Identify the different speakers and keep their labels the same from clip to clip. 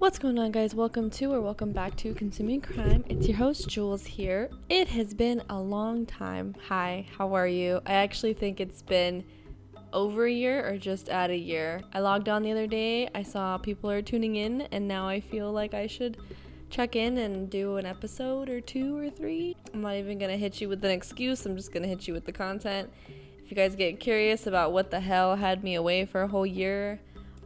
Speaker 1: What's going on, guys? Welcome back to Consuming Crime. It's your host Jules here. It has been a long time. Hi, how are you? I actually think it's been over a year or just at a year. I logged on the other day, I saw people are tuning in, and now I feel like I should check in and do an episode or 2 or 3. I'm not even gonna hit you with an excuse, I'm just gonna hit you with the content. If you guys get curious about what the hell had me away for a whole year,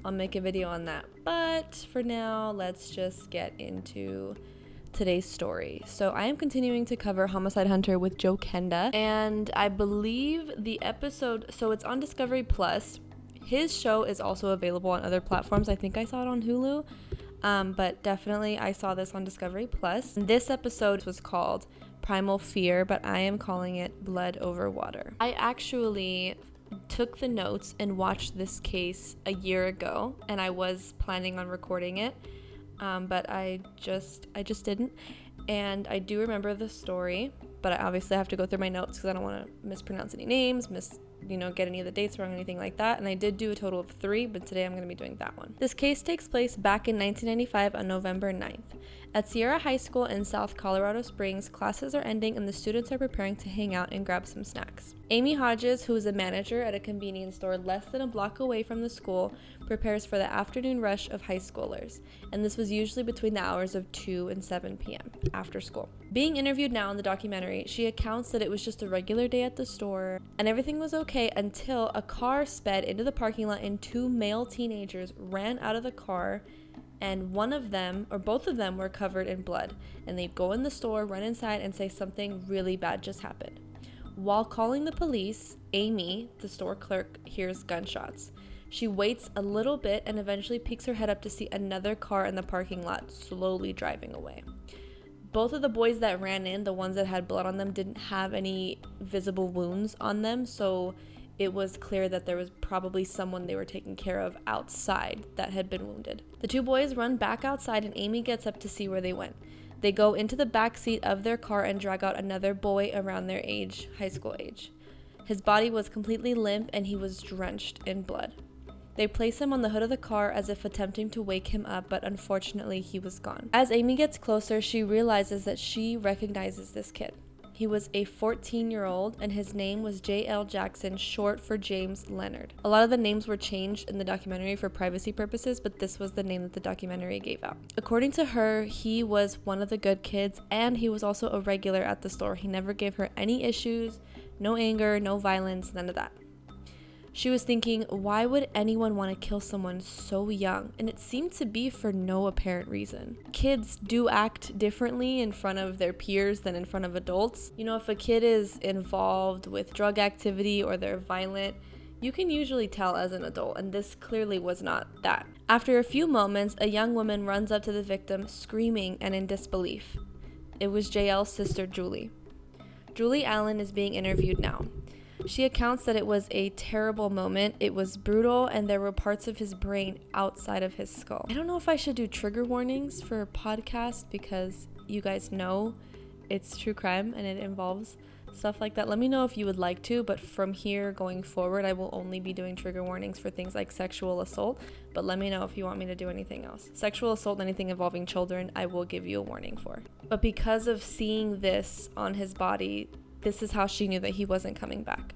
Speaker 1: I'll make a video on that. But for now, let's just get into today's story. So I am continuing to cover Homicide Hunter with Joe Kenda, and I believe the episode, so it's on Discovery Plus. His show is also available on other platforms. I think I saw it on Hulu, but definitely I saw this on Discovery Plus. And this episode was called Primal Fear, but I am calling it Blood Over Water. I actually took the notes and watched this case a year ago, and I was planning on recording it, but I just didn't. And I do remember the story, but I obviously have to go through my notes because I don't want to mispronounce any names, get any of the dates wrong, anything like that. And I did do a total of 3, but today I'm going to be doing that one. This case takes place back in 1995 on November 9th. At Sierra High School in South Colorado Springs, classes are ending and the students are preparing to hang out and grab some snacks. Amy Hodges, who is a manager at a convenience store less than a block away from the school, prepares for the afternoon rush of high schoolers, and this was usually between the hours of 2 and 7 p.m. after school. Being interviewed now in the documentary, she accounts that it was just a regular day at the store and everything was okay until a car sped into the parking lot and 2 male teenagers ran out of the car, and one of them, or both of them, were covered in blood, and they go in the store, run inside, and say something really bad just happened. While calling the police, Amy, the store clerk, hears gunshots. She waits a little bit and eventually peeks her head up to see another car in the parking lot slowly driving away. Both of the boys that ran in, the ones that had blood on them, didn't have any visible wounds on them, so it was clear that there was probably someone they were taking care of outside that had been wounded. The 2 boys run back outside and Amy gets up to see where they went. They go into the back seat of their car and drag out another boy around their age, high school age. His body was completely limp and he was drenched in blood. They place him on the hood of the car as if attempting to wake him up, but unfortunately he was gone. As Amy gets closer, she realizes that she recognizes this kid. He was a 14-year-old and his name was J.L. Jackson, short for James Leonard. A lot of the names were changed in the documentary for privacy purposes, but this was the name that the documentary gave out. According to her, he was one of the good kids and he was also a regular at the store. He never gave her any issues, no anger, no violence, none of that. She was thinking, why would anyone want to kill someone so young? And it seemed to be for no apparent reason. Kids do act differently in front of their peers than in front of adults. You know, if a kid is involved with drug activity or they're violent, you can usually tell as an adult, and this clearly was not that. After a few moments, a young woman runs up to the victim, screaming and in disbelief. It was JL's sister, Julie. Julie Allen is being interviewed now. She accounts that it was a terrible moment, it was brutal, and there were parts of his brain outside of his skull. I don't know if I should do trigger warnings for a podcast because you guys know it's true crime and it involves stuff like that. Let me know if you would like to, but from here going forward, I will only be doing trigger warnings for things like sexual assault, but let me know if you want me to do anything else. Sexual assault and anything involving children, I will give you a warning for. But because of seeing this on his body, this is how she knew that he wasn't coming back.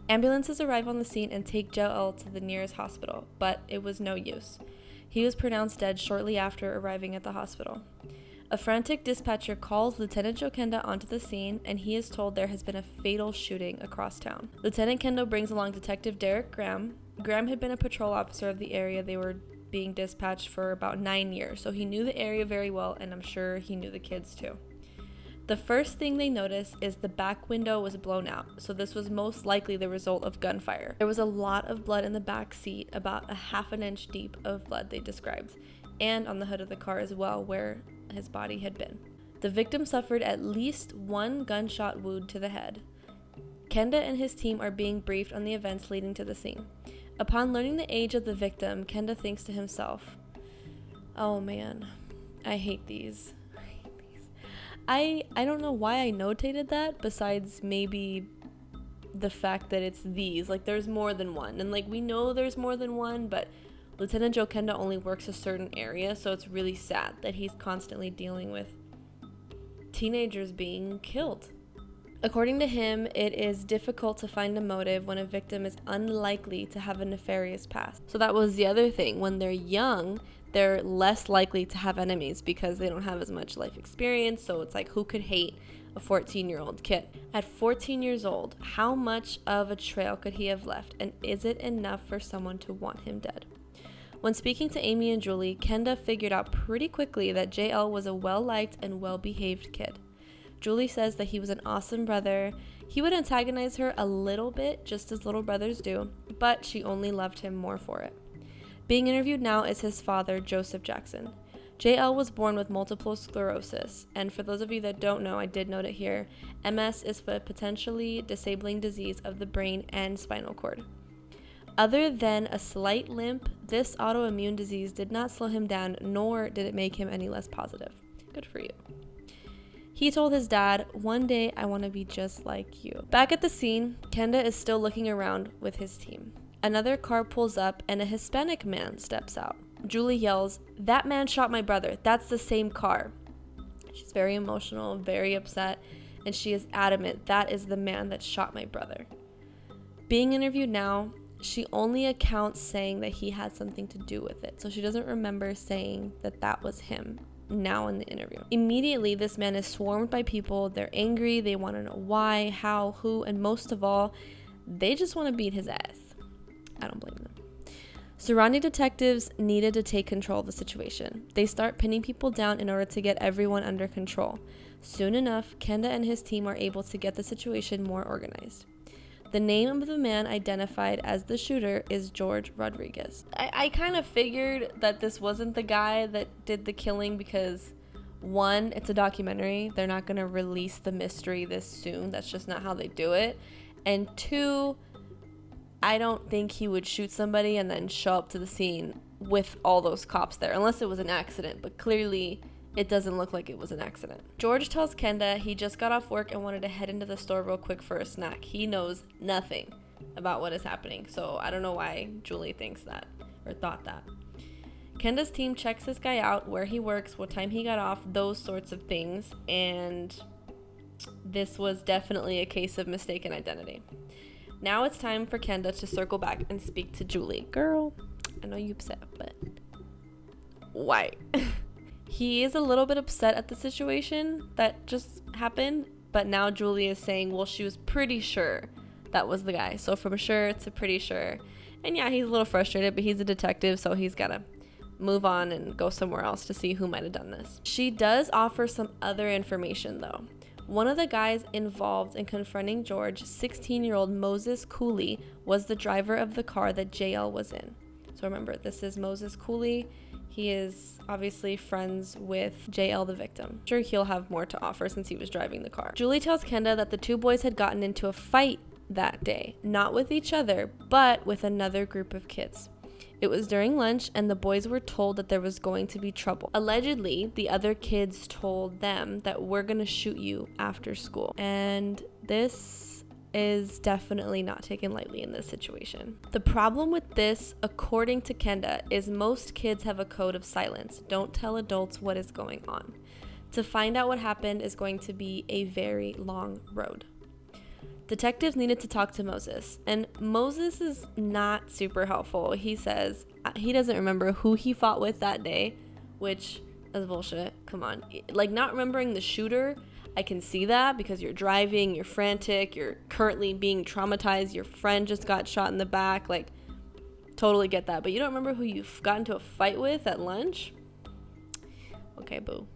Speaker 1: Ambulances arrive on the scene and take Joe to the nearest hospital, but it was no use. He was pronounced dead shortly after arriving at the hospital. A frantic dispatcher calls Lieutenant Joe Kenda onto the scene, and he is told there has been a fatal shooting across town. Lieutenant Kenda brings along Detective Derek Graham. Graham had been a patrol officer of the area they were being dispatched for about 9 years, so he knew the area very well, and I'm sure he knew the kids too. The first thing they notice is the back window was blown out, so this was most likely the result of gunfire. There was a lot of blood in the back seat, about a half an inch deep of blood they described, and on the hood of the car as well, where his body had been. The victim suffered at least 1 gunshot wound to the head. Kenda and his team are being briefed on the events leading to the scene. Upon learning the age of the victim, Kenda thinks to himself, "Oh man, I hate these. I don't know why I notated that, besides maybe the fact that it's these. Like, there's more than one. And, like, we know there's more than one, but Lieutenant Joe Kenda only works a certain area, so it's really sad that he's constantly dealing with teenagers being killed. According to him, it is difficult to find a motive when a victim is unlikely to have a nefarious past. So that was the other thing. When they're young, they're less likely to have enemies because they don't have as much life experience. So it's like, who could hate a 14-year-old kid? At 14 years old, how much of a trail could he have left? And is it enough for someone to want him dead? When speaking to Amy and Julie, Kenda figured out pretty quickly that JL was a well-liked and well-behaved kid. Julie says that he was an awesome brother. He would antagonize her a little bit, just as little brothers do, but she only loved him more for it. Being interviewed now is his father, Joseph Jackson. JL was born with multiple sclerosis, and for those of you that don't know, I did note it here, MS is a potentially disabling disease of the brain and spinal cord. Other than a slight limp, this autoimmune disease did not slow him down, nor did it make him any less positive. Good for you. He told his dad, "One day I want to be just like you." Back at the scene, Kenda is still looking around with his team. Another car pulls up and a Hispanic man steps out. Julie yells, "That man shot my brother. That's the same car." She's very emotional, very upset, and she is adamant that is the man that shot my brother. Being interviewed now, she only accounts saying that he had something to do with it. So she doesn't remember saying that that was him now in the interview. Immediately, this man is swarmed by people. They're angry. They want to know why, how, who, and most of all, they just want to beat his ass. I don't blame them. Surrounding detectives needed to take control of the situation. They start pinning people down in order to get everyone under control. Soon enough, Kenda and his team are able to get the situation more organized. The name of the man identified as the shooter is George Rodriguez. I kind of figured that this wasn't the guy that did the killing because, one, it's a documentary. They're not going to release the mystery this soon. That's just not how they do it. And two, I don't think he would shoot somebody and then show up to the scene with all those cops there, unless it was an accident. But clearly, it doesn't look like it was an accident. George tells Kenda he just got off work and wanted to head into the store real quick for a snack. He knows nothing about what is happening, so I don't know why Julie thinks that or thought that. Kenda's team checks this guy out, where he works, what time he got off, those sorts of things, and this was definitely a case of mistaken identity. Now it's time for Kenda to circle back and speak to Julie. Girl, I know you're upset, but why? He is a little bit upset at the situation that just happened, but now Julie is saying, well, she was pretty sure that was the guy. So from sure to pretty sure. And yeah, he's a little frustrated, but he's a detective, so he's got to move on and go somewhere else to see who might have done this. She does offer some other information, though. One of the guys involved in confronting George, 16-year-old Moses Cooley, was the driver of the car that JL was in. So remember, this is Moses Cooley. He is obviously friends with JL, the victim. I'm sure he'll have more to offer since he was driving the car. Julie tells Kenda that the two boys had gotten into a fight that day, not with each other, but with another group of kids. It was during lunch, and the boys were told that there was going to be trouble. Allegedly, the other kids told them that we're going to shoot you after school. And this is definitely not taken lightly in this situation. The problem with this, according to Kenda, is most kids have a code of silence. Don't tell adults what is going on. To find out what happened is going to be a very long road. Detectives needed to talk to Moses, and Moses is not super helpful. He says he doesn't remember who he fought with that day, which is bullshit. Come on. Like, not remembering the shooter, I can see that because you're driving, you're frantic, you're currently being traumatized, your friend just got shot in the back, like, totally get that. But you don't remember who you got into a fight with at lunch? Okay, boo.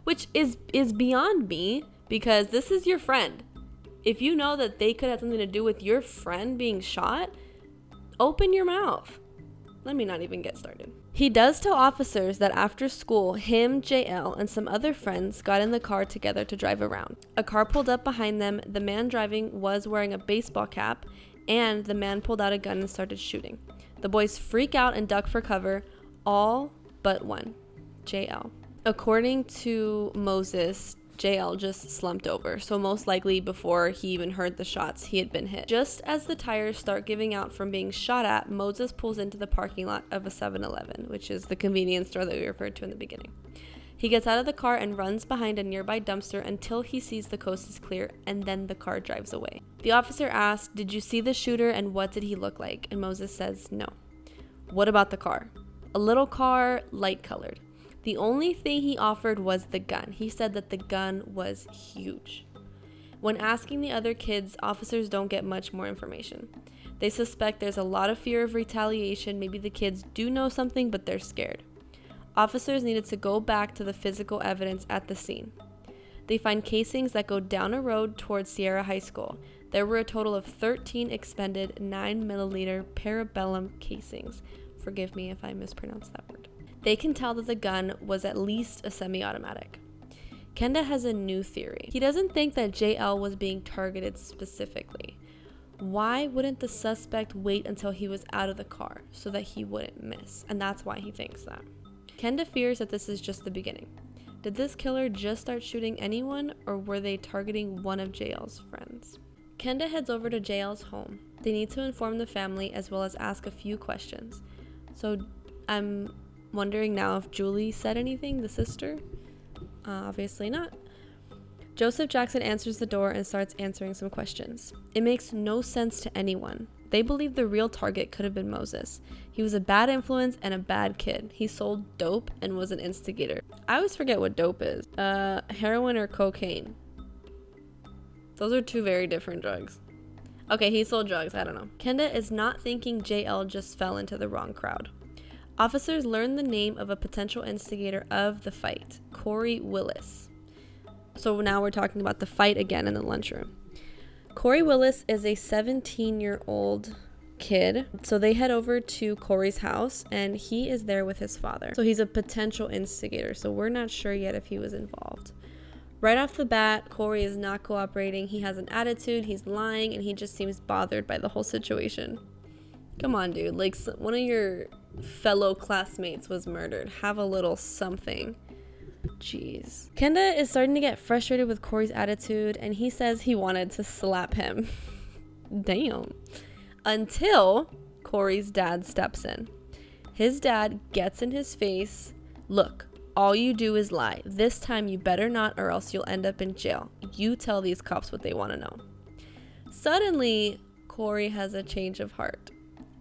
Speaker 1: Which is beyond me, because this is your friend. If you know that they could have something to do with your friend being shot, open your mouth. Let me not even get started. He does tell officers that after school, him, JL, and some other friends got in the car together to drive around. A car pulled up behind them. The man driving was wearing a baseball cap, and the man pulled out a gun and started shooting. The boys freak out and duck for cover, all but one, JL. According to Moses, JL just slumped over, so most likely before he even heard the shots, he had been hit. Just as the tires start giving out from being shot at, Moses pulls into the parking lot of a 7-Eleven, which is the convenience store that we referred to in the beginning. He gets out of the car and runs behind a nearby dumpster until he sees the coast is clear, and then the car drives away. The officer asks, "Did you see the shooter and what did he look like?" And Moses says, "No." "What about the car?" "A little car, light colored." The only thing he offered was the gun. He said that the gun was huge. When asking the other kids, officers don't get much more information. They suspect there's a lot of fear of retaliation. Maybe the kids do know something, but they're scared. Officers needed to go back to the physical evidence at the scene. They find casings that go down a road towards Sierra High School. There were a total of 13 expended 9mm parabellum casings. Forgive me if I mispronounced that word. They can tell that the gun was at least a semi-automatic. Kenda has a new theory. He doesn't think that JL was being targeted specifically. Why wouldn't the suspect wait until he was out of the car so that he wouldn't miss? And that's why he thinks that. Kenda fears that this is just the beginning. Did this killer just start shooting anyone, or were they targeting one of JL's friends? Kenda heads over to JL's home. They need to inform the family as well as ask a few questions. So I'm wondering now if Julie said anything, the sister? Obviously not. Joseph Jackson answers the door and starts answering some questions. It makes no sense to anyone. They believe the real target could have been Moses. He was a bad influence and a bad kid. He sold dope and was an instigator. I always forget what dope is. Heroin or cocaine? Those are two very different drugs. Okay, he sold drugs. I don't know. Kenda is not thinking JL just fell into the wrong crowd. Officers learn the name of a potential instigator of the fight, Corey Willis. So now we're talking about the fight again in the lunchroom. Corey Willis is a 17-year-old kid. So they head over to Corey's house and he is there with his father. So he's a potential instigator. So we're not sure yet if he was involved. Right off the bat, Corey is not cooperating. He has an attitude, he's lying, and he just seems bothered by the whole situation. Come on, dude. Like, one of your fellow classmates was murdered. Have a little something. Jeez. Kenda is starting to get frustrated with Corey's attitude, and he says he wanted to slap him. Damn. Until Corey's dad steps in. His dad gets in his face. "Look, all you do is lie. This time you better not, or else you'll end up in jail. You tell these cops what they want to know." Suddenly, Corey has a change of heart,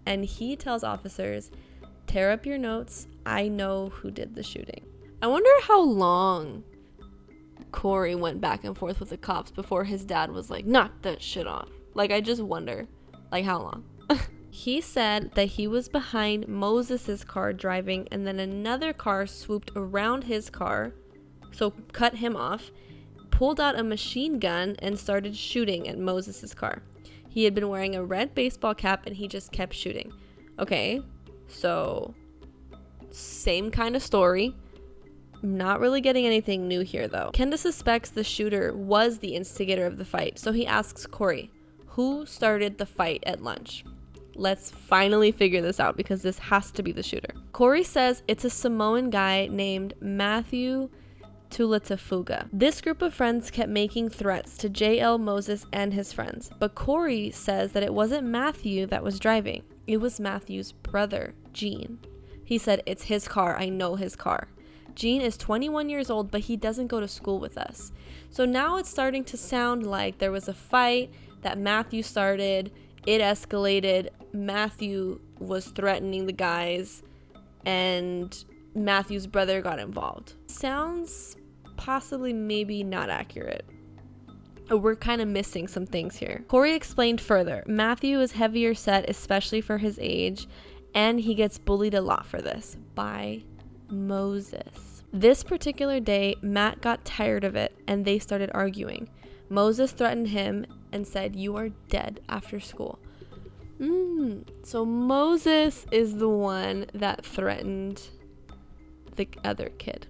Speaker 1: and he tells officers, "Tear up your notes. I know who did the shooting." I wonder how long Corey went back and forth with the cops before his dad was like, "Knock that shit off." Like, I just wonder, like, how long? He said that he was behind Moses's car driving, and then another car swooped around his car, so cut him off, pulled out a machine gun, and started shooting at Moses's car. He had been wearing a red baseball cap, and he just kept shooting. Okay, so same kind of story. Not really getting anything new here, though. Kenda suspects the shooter was the instigator of the fight, so he asks Corey, "Who started the fight at lunch?" Let's finally figure this out, because this has to be the shooter. Corey says it's a Samoan guy named Matthew Tulatafuga. This group of friends kept making threats to JL, Moses, and his friends, but Corey says that it wasn't Matthew that was driving. It was Matthew's brother, Gene. He said, "It's his car. I know his car." Gene is 21 years old, but he doesn't go to school with us. So now it's starting to sound like there was a fight that Matthew started. It escalated. Matthew was threatening the guys, and Matthew's brother got involved. Sounds possibly maybe not accurate. We're kind of missing some things here. Corey explained further. Matthew is heavier set, especially for his age, and he gets bullied a lot for this by Moses. This particular day, Matt got tired of it and they started arguing. Moses threatened him and said, "You are dead after school." So Moses is the one that threatened the other kid,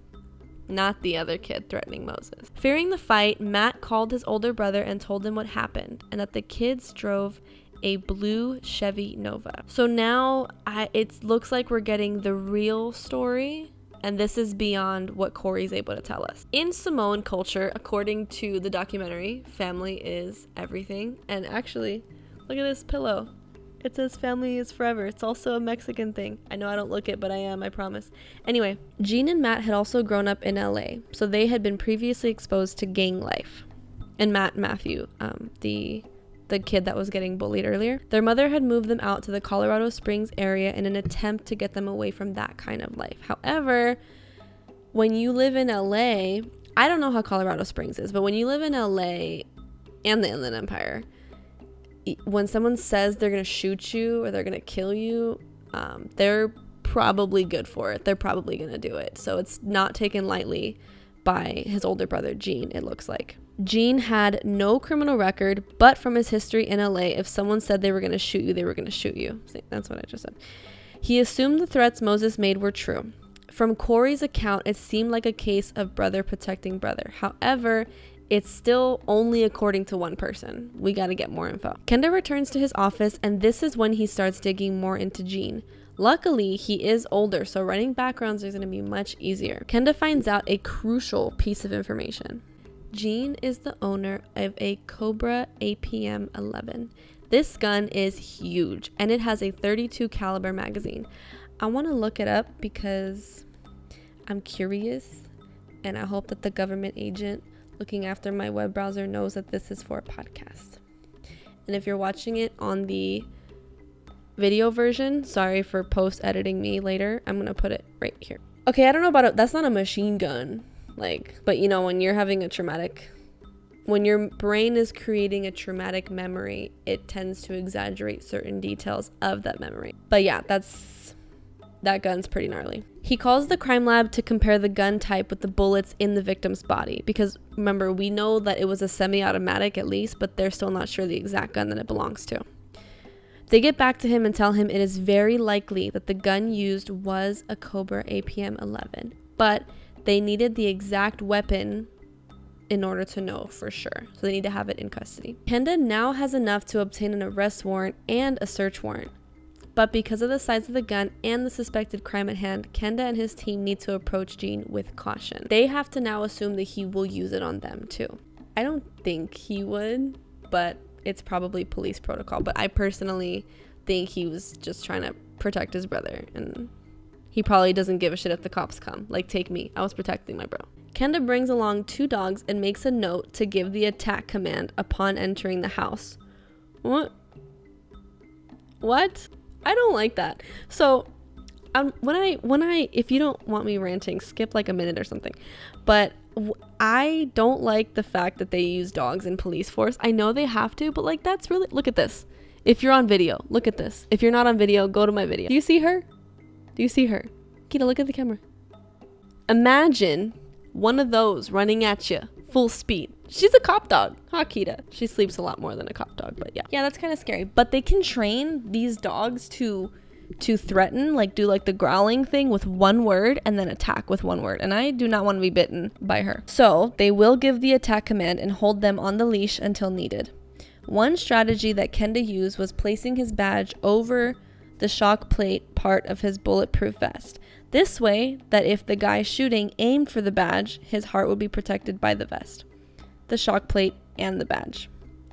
Speaker 1: not the other kid threatening Moses. Fearing the fight, Matt called his older brother and told him what happened, and that the kids drove a blue Chevy Nova. So now it looks like we're getting the real story And this is beyond what Corey's able to tell us. In Samoan culture, according to the documentary, family is everything. And actually, look at this pillow. It says family is forever. It's also a Mexican thing. I know I don't look it, but I am, I promise. Anyway, Jean and Matt had also grown up in LA, so they had been previously exposed to gang life. And Matthew, the kid that was getting bullied earlier, their mother had moved them out to the Colorado Springs area in an attempt to get them away from that kind of life. However, when you live in LA, I don't know how Colorado Springs is, but when you live in LA and the Inland Empire, when someone says they're going to shoot you or they're going to kill you, they're probably good for it. They're probably going to do it. So it's not taken lightly by his older brother, Gene, it looks like. Gene had no criminal record, but from his history in LA, if someone said they were going to shoot you, they were going to shoot you. See, that's what I just said. He assumed the threats Moses made were true. From Corey's account, it seemed like a case of brother protecting brother. However, it's still only according to one person. We got to get more info. Kenda returns to his office, and this is when he starts digging more into Gene. Luckily, he is older, so running backgrounds is going to be much easier. Kenda finds out a crucial piece of information. Gene is the owner of a Cobra APM 11. This gun is huge, and it has a .32 caliber magazine. I want to look it up because I'm curious, and I hope that the government agent looking after my web browser knows that this is for a podcast. And if you're watching it on the video version, sorry for post editing me later, I'm gonna put it right here. Okay, I don't know about it, that's not a machine gun, but you know, when you're having a traumatic, when your brain is creating a traumatic memory, it tends to exaggerate certain details of that memory. But yeah, that gun's pretty gnarly. He calls the crime lab to compare the gun type with the bullets in the victim's body, because remember, we know that it was a semi-automatic at least, but they're still not sure the exact gun that it belongs to. They get back to him and tell him it is very likely that the gun used was a Cobra APM 11, but they needed the exact weapon in order to know for sure, so they need to have it in custody. Kenda now has enough to obtain an arrest warrant and a search warrant. But because of the size of the gun and the suspected crime at hand, Kenda and his team need to approach Gene with caution. They have to now assume that he will use it on them too. I don't think he would, but it's probably police protocol. But I personally think he was just trying to protect his brother, and he probably doesn't give a shit if the cops come. Like, take me. I was protecting my bro. Kenda brings along 2 dogs and makes a note to give the attack command upon entering the house. What? I don't like that. So when I if you don't want me ranting, skip like a minute or something. But I don't like the fact that they use dogs in police force. I know they have to, but like, that's really, look at this. If you're on video, look at this. If you're not on video, go to my video. Do you see her? Kita, look at the camera. Imagine one of those running at you full speed. She's a cop dog. Ha, Kita. She sleeps a lot more than a cop dog, but yeah. Yeah, that's kind of scary. But they can train these dogs to threaten, like do like the growling thing with one word and then attack with one word. And I do not want to be bitten by her. So they will give the attack command and hold them on the leash until needed. One strategy that Kenda used was placing his badge over the shock plate part of his bulletproof vest. This way, that if the guy shooting aimed for the badge, his heart would be protected by the vest, the shock plate, and the badge.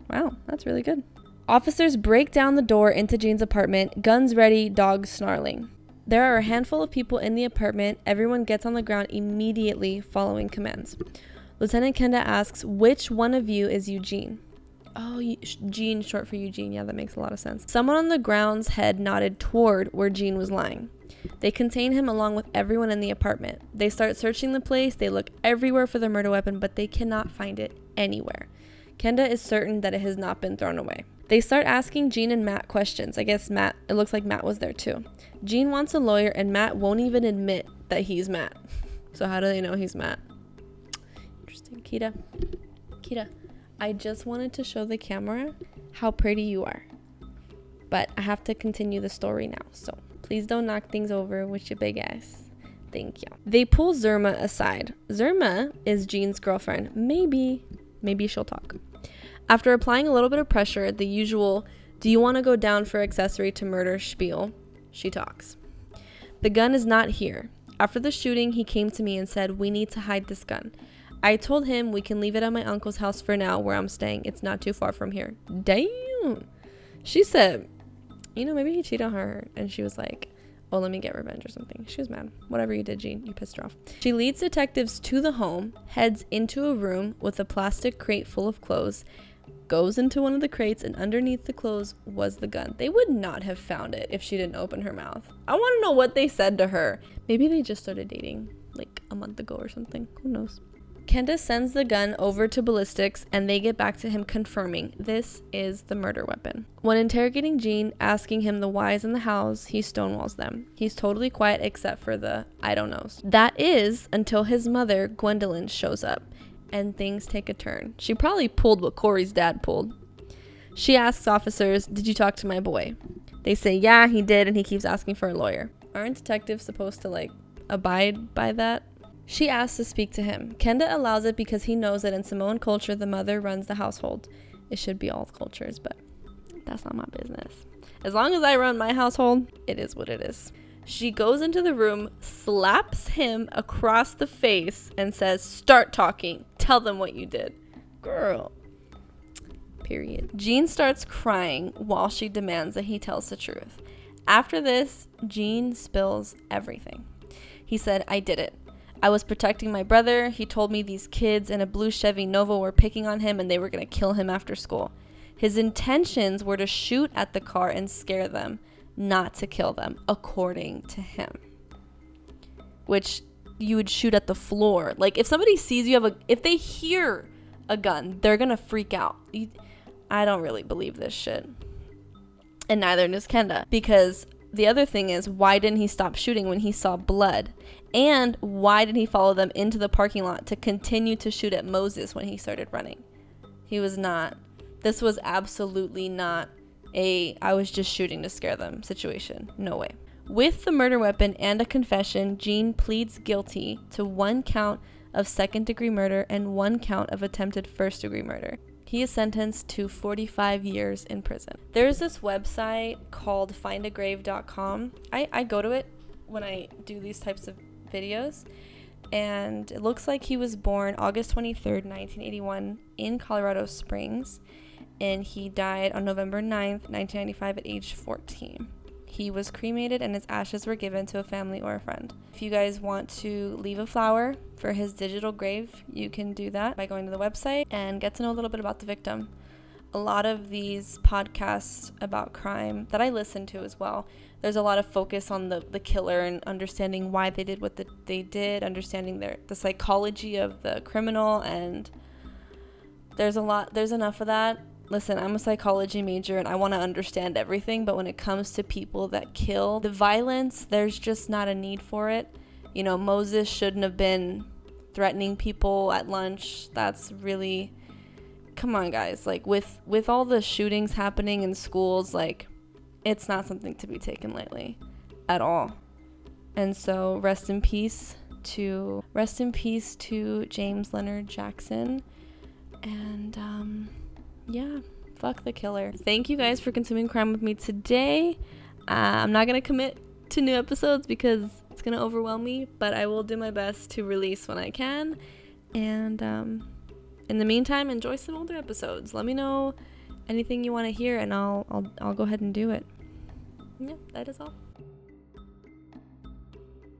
Speaker 1: Wow, that's really good. Officers break down the door into Gene's apartment, guns ready, dogs snarling. There are a handful of people in the apartment. Everyone gets on the ground immediately following commands. Lieutenant Kenda asks, which one of you is Eugene? Oh, Gene, short for Eugene. Yeah, that makes a lot of sense. Someone on the ground's head nodded toward where Gene was lying. They contain him along with everyone in the apartment. They start searching the place. They look everywhere for the murder weapon, but they cannot find it anywhere. Kenda is certain that it has not been thrown away. They start asking Gene and Matt questions. I guess it looks like Matt was there too. Gene wants a lawyer, and Matt won't even admit that he's Matt. So how do they know he's Matt? Interesting. Kita, I just wanted to show the camera how pretty you are. But I have to continue the story now, so please don't knock things over with your big ass. Thank you. They pull Zerma aside. Zerma is Gene's girlfriend. Maybe she'll talk. After applying a little bit of pressure, the usual, do you want to go down for accessory to murder spiel, she talks. The gun is not here. After the shooting, he came to me and said, "We need to hide this gun." I told him we can leave it at my uncle's house for now where I'm staying. It's not too far from here. Damn. She said, maybe he cheated on her. And she was like, oh, let me get revenge or something. She was mad. Whatever you did, Jean, you pissed her off. She leads detectives to the home, heads into a room with a plastic crate full of clothes, goes into one of the crates, and underneath the clothes was the gun. They would not have found it if she didn't open her mouth. I want to know what they said to her. Maybe they just started dating like a month ago or something. Who knows? Kenda sends the gun over to ballistics, and they get back to him confirming this is the murder weapon. When interrogating Jean, asking him the whys and the hows, he stonewalls them. He's totally quiet except for the I don't knows. That is until his mother, Gwendolyn, shows up, and things take a turn. She probably pulled what Corey's dad pulled. She asks officers, "Did you talk to my boy?" They say, "Yeah, he did," and he keeps asking for a lawyer. Aren't detectives supposed to abide by that? She asks to speak to him. Kenda allows it because he knows that in Samoan culture, the mother runs the household. It should be all cultures, but that's not my business. As long as I run my household, it is what it is. She goes into the room, slaps him across the face, and says, "Start talking. Tell them what you did." Girl. Period. Jean starts crying while she demands that he tells the truth. After this, Jean spills everything. He said, "I did it. I was protecting my brother. He told me these kids in a blue Chevy Nova were picking on him and they were going to kill him after school. His intentions were to shoot at the car and scare them, not to kill them, according to him." Which you would shoot at the floor. Like, if somebody sees you if they hear a gun, they're going to freak out. I don't really believe this shit. And neither does Kenda. Because the other thing is, why didn't he stop shooting when he saw blood? And why did he follow them into the parking lot to continue to shoot at Moses when he started running? This was absolutely not I was just shooting to scare them situation. No way. With the murder weapon and a confession, Jean pleads guilty to 1 count of second-degree murder and 1 count of attempted first-degree murder. He is sentenced to 45 years in prison. There's this website called findagrave.com. I go to it when I do these types of videos, and it looks like he was born August 23rd, 1981 in Colorado Springs, and he died on November 9th, 1995 at age 14. He was cremated and his ashes were given to a family or a friend. If you guys want to leave a flower for his digital grave, you can do that by going to the website and get to know a little bit about the victim. A lot of these podcasts about crime that I listen to as well, there's a lot of focus on the killer and understanding why they did what they did, understanding the psychology of the criminal, and there's enough of that. Listen, I'm a psychology major and I want to understand everything, but when it comes to people that kill, the violence, there's just not a need for it. Moses shouldn't have been threatening people at lunch. That's really, come on guys, with all the shootings happening in schools, it's not something to be taken lightly at all. And so rest in peace to James Leonard Jackson. And yeah, fuck the killer. Thank you guys for consuming crime with me today. I'm not gonna commit to new episodes because it's gonna overwhelm me, but I will do my best to release when I can. And in the meantime, enjoy some older episodes. Let me know anything you want to hear, and I'll go ahead and do it. Yeah, that is all.